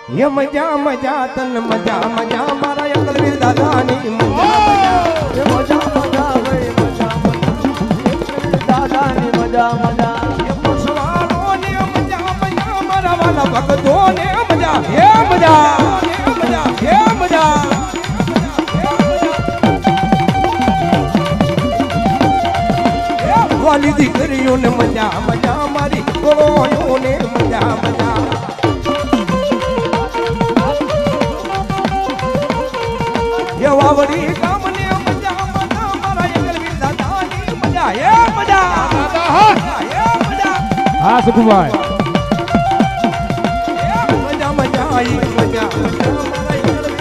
ये मजा मजा तन मजा मजा मारा एकलवीर दादानी मजा ये मजा मजा भाई मजा मजा दादानी मजा मजा ये पुष्वारो ने मजा मजा मारा वाला भक्तो ने मजा ये मजा ये मजा वाली दीकरीओ ने मजा मजा मारी गोळोयो ने मजा मजा ये वावड़ी गाम ने मजा मजा मारा एकलवीर दादानी मजा ये मजा ये मजा હા સુખભાઈ मजा मजा आई मजा मारा एकलवीर